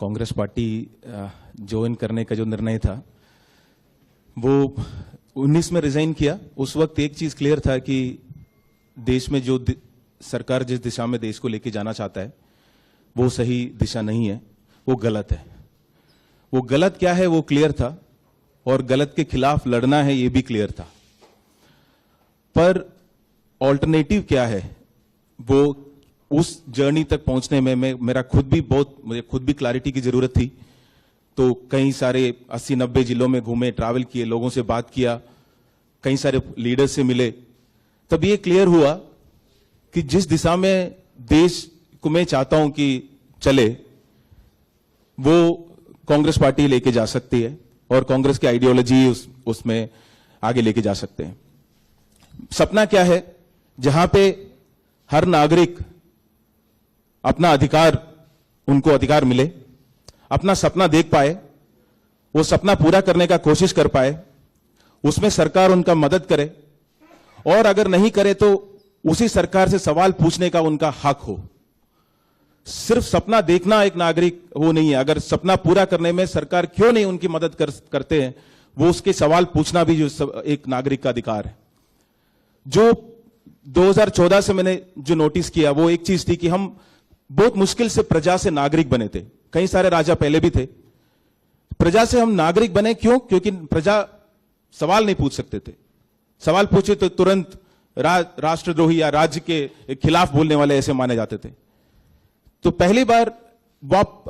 Congress party join करने का जो निर्णय था वो 19 में रिजाइन किया। उस वक्त एक चीज क्लियर था कि देश में जो सरकार जिस दिशा में देश को लेके जाना चाहता है वो सही दिशा नहीं है, वो गलत है। वो गलत क्या है वो क्लियर था और गलत के खिलाफ लड़ना है ये भी क्लियर था, पर ऑल्टरनेटिव क्या है वो उस जर्नी तक पहुंचने में मुझे खुद भी क्लैरिटी की जरूरत थी। तो कई सारे 80-90 जिलों में घूमे, ट्रैवल किए, लोगों से बात किया, कई सारे लीडर्स से मिले, तब ये क्लियर हुआ कि जिस दिशा में देश को मैं चाहता हूं कि चले वो कांग्रेस पार्टी लेके जा सकती है और कांग्रेस की आइडियोलॉजी उसमें आगे लेके जा सकते हैं। सपना क्या है? जहां पे हर नागरिक अपना उनको अधिकार मिले, अपना सपना देख पाए, वो सपना पूरा करने का कोशिश कर पाए, उसमें सरकार उनका मदद करे और अगर नहीं करे तो उसी सरकार से सवाल पूछने का उनका हक हो। सिर्फ सपना देखना एक नागरिक वो नहीं है, अगर सपना पूरा करने में सरकार क्यों नहीं उनकी मदद करते हैं, वो उसके सवाल पूछना भी जो एक नागरिक का अधिकार है। जो 2014 से मैंने जो नोटिस किया वो एक चीज थी कि हम बहुत मुश्किल से प्रजा से नागरिक बने थे। कई सारे राजा पहले भी थे, प्रजा से हम नागरिक बने क्यों? क्योंकि प्रजा सवाल नहीं पूछ सकते थे। सवाल पूछे तो तुरंत राष्ट्रद्रोही या राज्य के खिलाफ बोलने वाले ऐसे माने जाते थे। तो पहली बार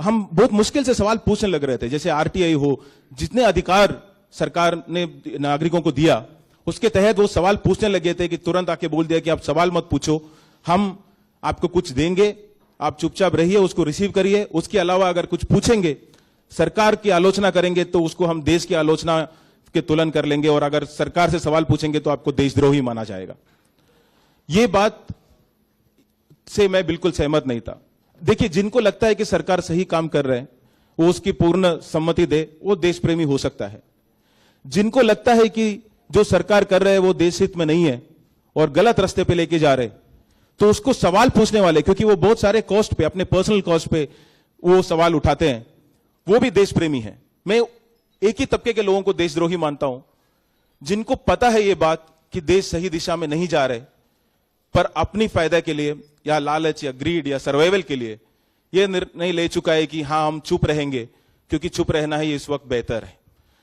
हम बहुत मुश्किल से सवाल पूछने लग रहे थे। जैसे आरटीआई हो, जितने अधिकार सरकार ने नागरिकों को दिया उसके तहत वो सवाल पूछने लगे थे कि तुरंत आके बोल दिया कि आप सवाल मत पूछो, हम आपको कुछ देंगे, आप चुपचाप रहिए, उसको रिसीव करिए। उसके अलावा अगर कुछ पूछेंगे, सरकार की आलोचना करेंगे तो उसको हम देश की आलोचना के तुलन कर लेंगे और अगर सरकार से सवाल पूछेंगे तो आपको देशद्रोही माना जाएगा। ये बात से मैं बिल्कुल सहमत नहीं था। देखिए, जिनको लगता है कि सरकार सही काम कर रहे हैं वो उसकी पूर्ण सम्मति दे, वो देश प्रेमी हो सकता है। जिनको लगता है कि जो सरकार कर रहे हैं वो देश हित में नहीं है और गलत रास्ते पे लेके जा रहे, तो उसको सवाल पूछने वाले, क्योंकि वो बहुत सारे कॉस्ट पे, अपने पर्सनल कॉस्ट पे वो सवाल उठाते हैं, वो भी देश प्रेमी है। मैं एक ही तबके के लोगों को देशद्रोही मानता हूं, जिनको पता है ये बात कि देश सही दिशा में नहीं जा रहे, पर अपनी फायदा के लिए या लालच या ग्रीड या सर्वाइवल के लिए ये निर्णय ले चुका है कि हां हम चुप रहेंगे क्योंकि चुप रहना ही इस वक्त बेहतर है।